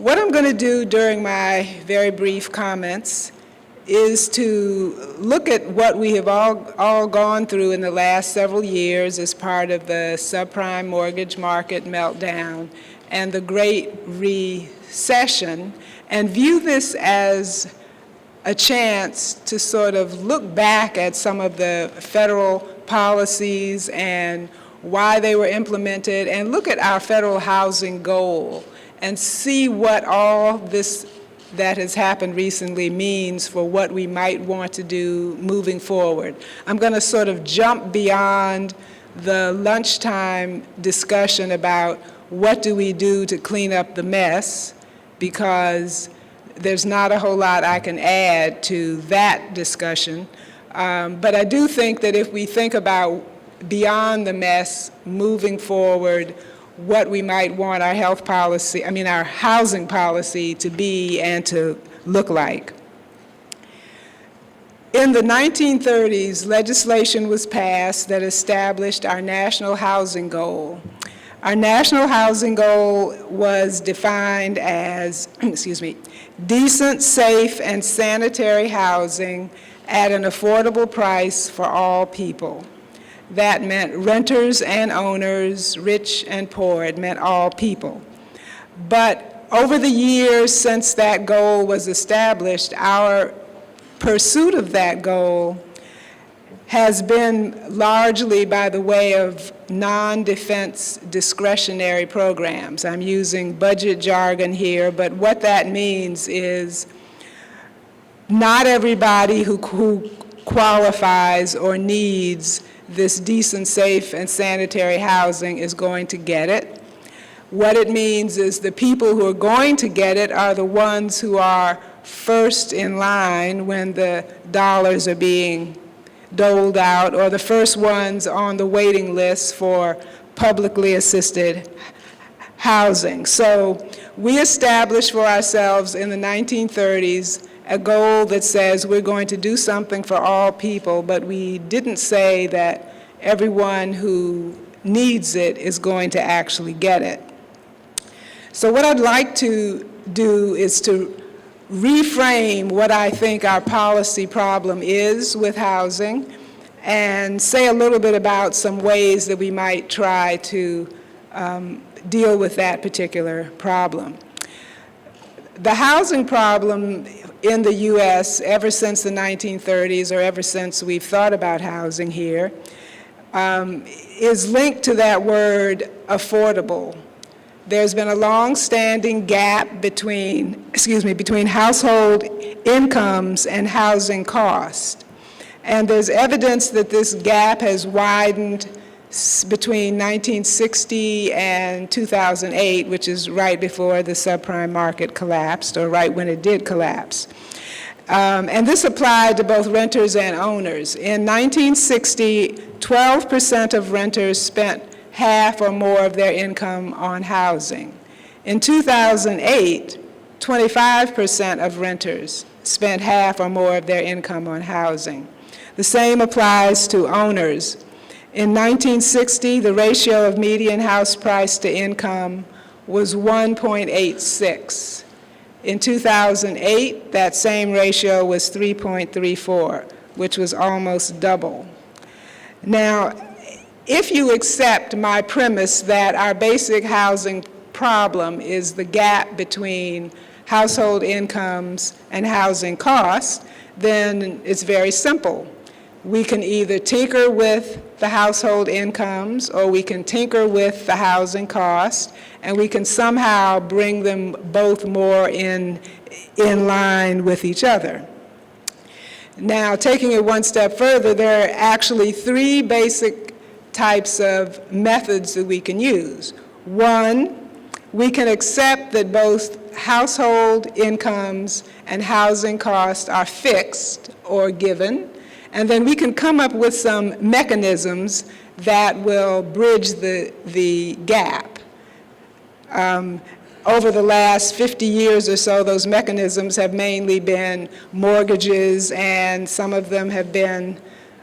What I'm going to do during my very brief comments is to look at what we have all gone through in the last several years as part of the subprime mortgage market meltdown and the Great Recession, and view this as a chance to sort of look back at some of the federal policies and why they were implemented, and look at our federal housing goal and see what all this that has happened recently means for what we might want to do moving forward. I'm going to sort of jump beyond the lunchtime discussion about what do we do to clean up the mess, because there's not a whole lot I can add to that discussion. But I do think that if we think about beyond the mess, moving forward, what we might want our our housing policy to be and to look like. In the 1930s, legislation was passed that established our national housing goal. Our national housing goal was defined as, decent, safe, and sanitary housing at an affordable price for all people. That meant renters and owners, rich and poor. It meant all people. But over the years since that goal was established, our pursuit of that goal has been largely by the way of non-defense discretionary programs. I'm using budget jargon here, but what that means is not everybody who qualifies or needs this decent, safe, and sanitary housing is going to get it. What it means is the people who are going to get it are the ones who are first in line when the dollars are being doled out, or the first ones on the waiting list for publicly assisted housing. So we established for ourselves in the 1930s a goal that says we're going to do something for all people, but we didn't say that everyone who needs it is going to actually get it. So what I'd like to do is to reframe what I think our policy problem is with housing, and say a little bit about some ways that we might try to deal with that particular problem. The housing problem in the U.S. ever since the 1930s, or ever since we've thought about housing here, is linked to that word affordable. There's been a long-standing gap between household incomes and housing cost. And there's evidence that this gap has widened between 1960 and 2008, which is right before the subprime market collapsed, or right when it did collapse. And this applied to both renters and owners. In 1960, 12% of renters spent half or more of their income on housing. In 2008, 25% of renters spent half or more of their income on housing. The same applies to owners. In 1960, the ratio of median house price to income was 1.86. In 2008, that same ratio was 3.34, which was almost double. Now, if you accept my premise that our basic housing problem is the gap between household incomes and housing costs, then it's very simple. We can either tinker with the household incomes, or we can tinker with the housing cost, and we can somehow bring them both more in line with each other. Now, taking it one step further, there are actually three basic types of methods that we can use. One, we can accept that both household incomes and housing costs are fixed or given, and then we can come up with some mechanisms that will bridge the gap. Over the last 50 years or so, those mechanisms have mainly been mortgages, and some of them have been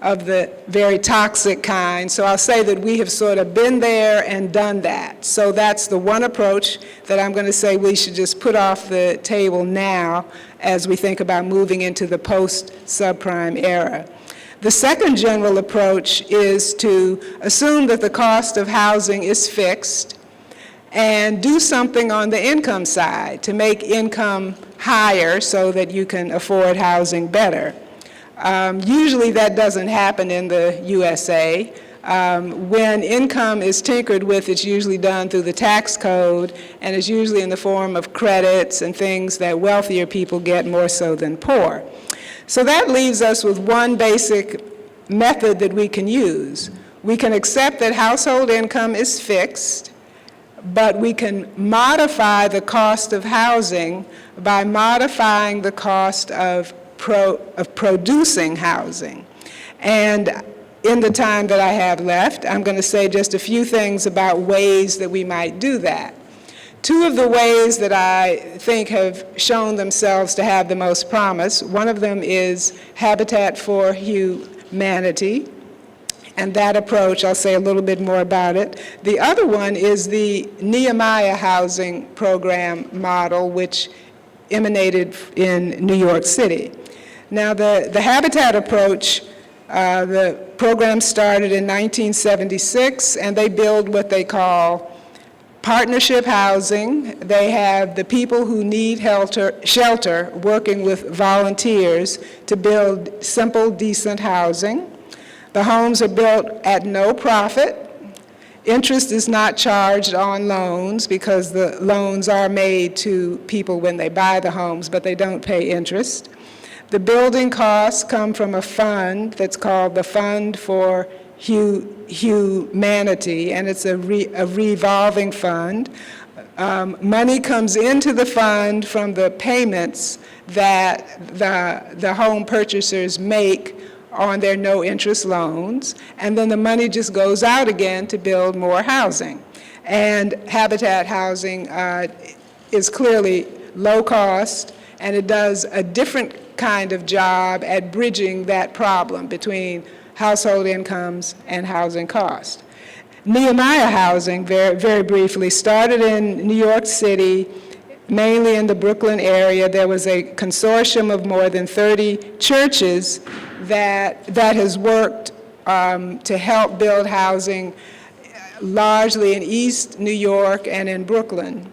of the very toxic kind. So I'll say that we have sort of been there and done that. So that's the one approach that I'm going to say we should just put off the table now as we think about moving into the post-subprime era. The second general approach is to assume that the cost of housing is fixed and do something on the income side to make income higher so that you can afford housing better. Usually that doesn't happen in the USA. When income is tinkered with, it's usually done through the tax code, and it's usually in the form of credits and things that wealthier people get more so than poor. So that leaves us with one basic method that we can use. We can accept that household income is fixed, but we can modify the cost of housing by modifying the cost of producing housing. And in the time that I have left, I'm going to say just a few things about ways that we might do that. Two of the ways that I think have shown themselves to have the most promise, one of them is Habitat for Humanity, and that approach, I'll say a little bit more about it. The other one is the Nehemiah Housing Program model, which emanated in New York City. Now, the Habitat approach, the program started in 1976, and they build what they call partnership housing. They have the people who need shelter working with volunteers to build simple, decent housing. The homes are built at no profit. Interest is not charged on loans because the loans are made to people when they buy the homes, but they don't pay interest. The building costs come from a fund that's called the Fund for Humanity, and it's a revolving fund. Money comes into the fund from the payments that the home purchasers make on their no-interest loans, and then the money just goes out again to build more housing. And Habitat housing is clearly low cost, and it does a different kind of job at bridging that problem between household incomes and housing cost. Nehemiah Housing, very, very briefly, started in New York City, mainly in the Brooklyn area. There was a consortium of more than 30 churches that has worked to help build housing largely in East New York and in Brooklyn.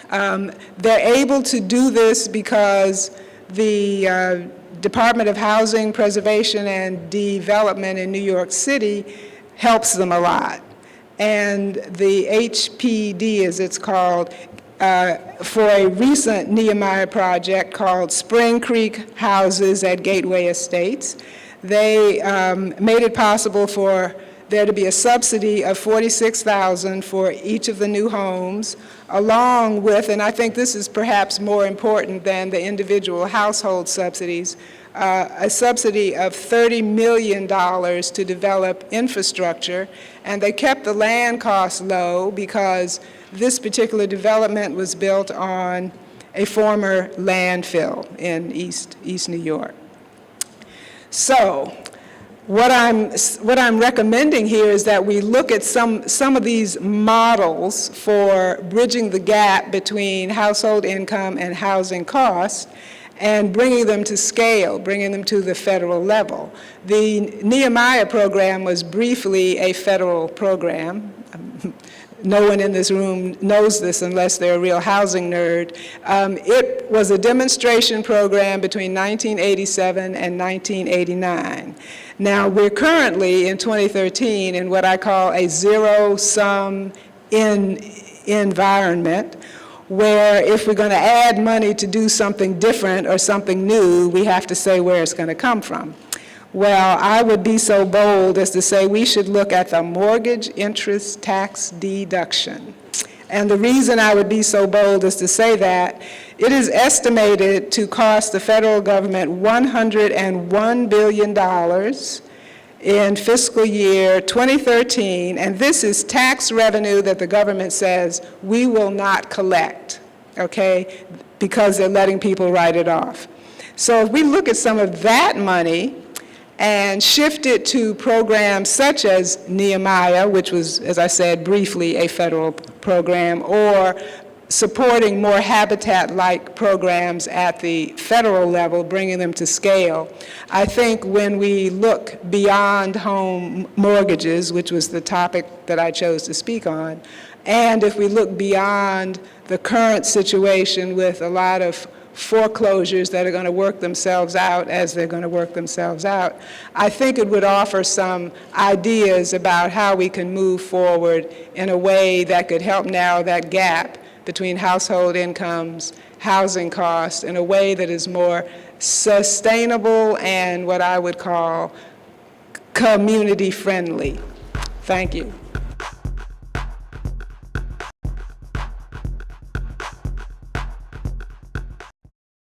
They're able to do this because the Department of Housing, Preservation, and Development in New York City helps them a lot. And the HPD, as it's called, for a recent Nehemiah project called Spring Creek Houses at Gateway Estates, they made it possible for there to be a subsidy of $46,000 for each of the new homes, along with, and I think this is perhaps more important than the individual household subsidies, a subsidy of $30 million to develop infrastructure, and they kept the land costs low because this particular development was built on a former landfill in East New York. So, what I'm recommending here is that we look at some of these models for bridging the gap between household income and housing costs and bringing them to scale, bringing them to the federal level. The Nehemiah program was briefly a federal program. No one in this room knows this unless they're a real housing nerd. It was a demonstration program between 1987 and 1989. Now, we're currently in 2013 in what I call a zero-sum environment, where if we're going to add money to do something different or something new, we have to say where it's going to come from. Well, I would be so bold as to say we should look at the mortgage interest tax deduction. And the reason I would be so bold is to say that it is estimated to cost the federal government $101 billion in fiscal year 2013, and this is tax revenue that the government says we will not collect, okay, because they're letting people write it off. So if we look at some of that money and shift it to programs such as Nehemiah, which was, as I said briefly, a federal program, or supporting more habitat-like programs at the federal level, bringing them to scale. I think when we look beyond home mortgages, which was the topic that I chose to speak on, and if we look beyond the current situation with a lot of foreclosures that are going to work themselves out as they're going to work themselves out, I think it would offer some ideas about how we can move forward in a way that could help narrow that gap between household incomes, housing costs, in a way that is more sustainable and what I would call community friendly. Thank you.